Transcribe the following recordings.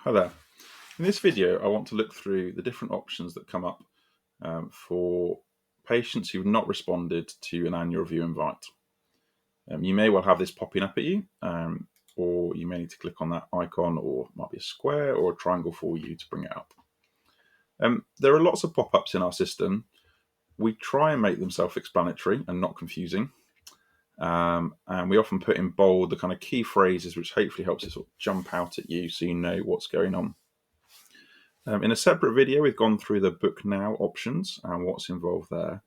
Hi there. In this video, I want to look through the different options that come up for patients who've not responded to an annual review invite. You may well have this popping up at you, or you may need to click on that icon, or it might be a square or a triangle for you to bring it up. There are lots of pop-ups in our system. We try and make them self-explanatory and not confusing. And we often put in bold the kind of key phrases which hopefully helps it sort of jump out at you so you know what's going on. In a separate video, we've gone through the Book Now options and what's involved there.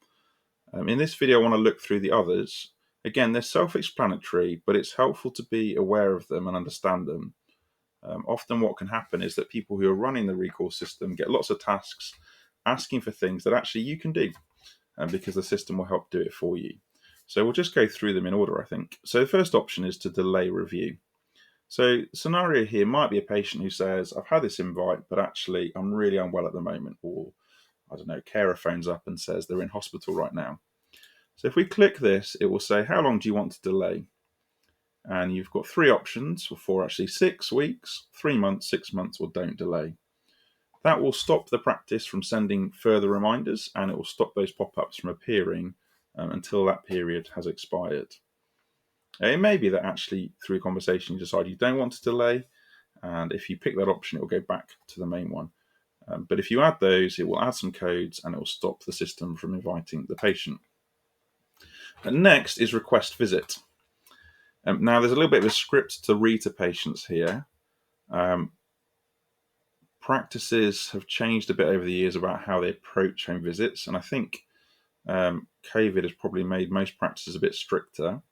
In this video, I want to look through the others. Again, they're self-explanatory, but it's helpful to be aware of them and understand them. Often what can happen is that people who are running the recall system get lots of tasks asking for things that actually you can do, because the system will help do it for you. So we'll just go through them in order, I think. So the first option is to delay review. So the scenario here might be a patient who says, I've had this invite, but actually I'm really unwell at the moment. Or, I don't know, carer phones up and says they're in hospital right now. So if we click this, it will say, how long do you want to delay? And you've got three options for actually 6 weeks, 3 months, 6 months, or don't delay. That will stop the practice from sending further reminders, and it will stop those pop-ups from appearing until that period has expired. It may be that actually through conversation you decide you don't want to delay, and if you pick that option, it will go back to the main one. But if you add those, it will add some codes and it will stop the system from inviting the patient. And next is request visit. Now, there's a little bit of a script to read to patients here. Practices have changed a bit over the years about how they approach home visits, and I think COVID has probably made most practices a bit stricter.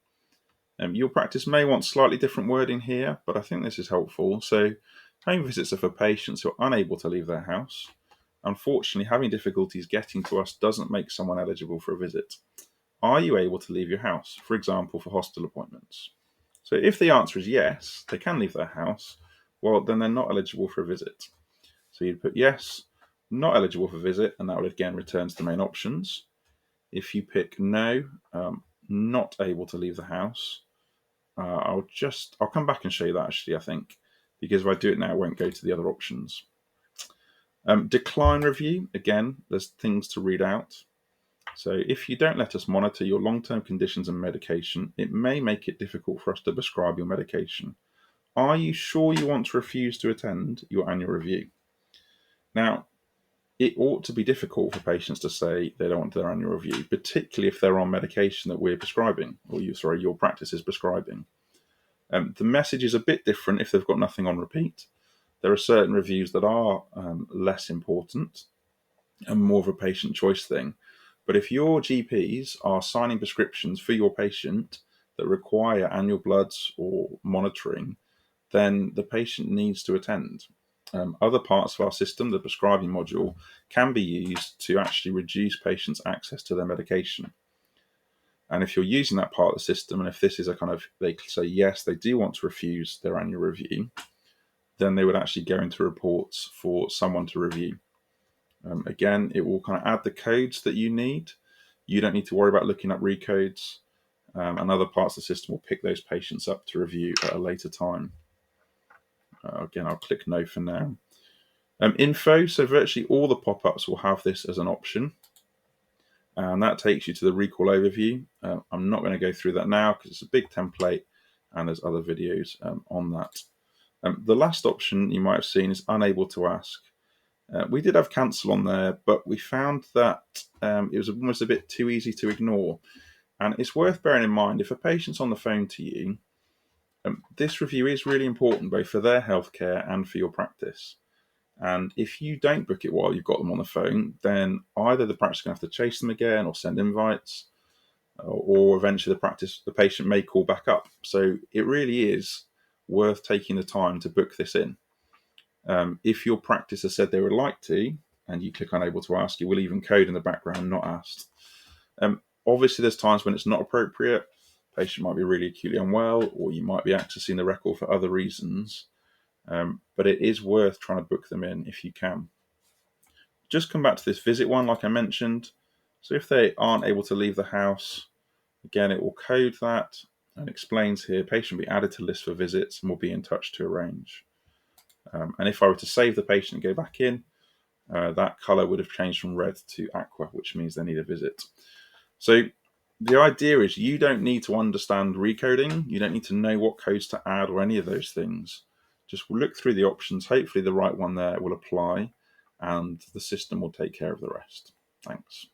Your practice may want slightly different wording here, but I think this is helpful. So, home visits are for patients who are unable to leave their house. Unfortunately, having difficulties getting to us doesn't make someone eligible for a visit. Are you able to leave your house, for example, for hospital appointments? So if the answer is yes, they can leave their house, well, then they're not eligible for a visit. So you'd put yes, not eligible for visit, and that would again return to the main options. If you pick no, not able to leave the house, I'll come back and show you that actually, I think, because if I do it now, it won't go to the other options. Decline review, again, there's things to read out. So if you don't let us monitor your long-term conditions and medication, it may make it difficult for us to prescribe your medication. Are you sure you want to refuse to attend your annual review? Now, it ought to be difficult for patients to say they don't want their annual review, particularly if they're on medication that we're prescribing, or your practice is prescribing. The message is a bit different if they've got nothing on repeat. There are certain reviews that are less important and more of a patient choice thing. But if your GPs are signing prescriptions for your patient that require annual bloods or monitoring, then the patient needs to attend. Other parts of our system, the prescribing module, can be used to actually reduce patients' access to their medication. And if you're using that part of the system, and if this is they say yes, they do want to refuse their annual review, then they would actually go into reports for someone to review. Again, it will kind of add the codes that you need. You don't need to worry about looking up recodes, and other parts of the system will pick those patients up to review at a later time. Again, I'll click no for now. Info, so virtually all the pop-ups will have this as an option. And that takes you to the recall overview. I'm not going to go through that now because it's a big template and there's other videos on that. The last option you might have seen is unable to ask. We did have cancel on there, but we found that it was almost a bit too easy to ignore. And it's worth bearing in mind, if a patient's on the phone to you, this review is really important both for their healthcare and for your practice. And if you don't book it while you've got them on the phone, then either the practice is going to have to chase them again or send invites, or eventually the patient may call back up. So it really is worth taking the time to book this in. If your practice has said they would like to, and you click unable to ask, you will even code in the background not asked. Obviously, there's times when it's not appropriate. Patient might be really acutely unwell, or you might be accessing the record for other reasons. But it is worth trying to book them in if you can. Just come back to this visit one, like I mentioned. So if they aren't able to leave the house, again, it will code that and explains here, patient will be added to list for visits and will be in touch to arrange. And if I were to save the patient and go back in, that colour would have changed from red to aqua, which means they need a visit. So the idea is you don't need to understand recoding. You don't need to know what codes to add or any of those things. Just look through the options. Hopefully the right one there will apply and the system will take care of the rest. Thanks.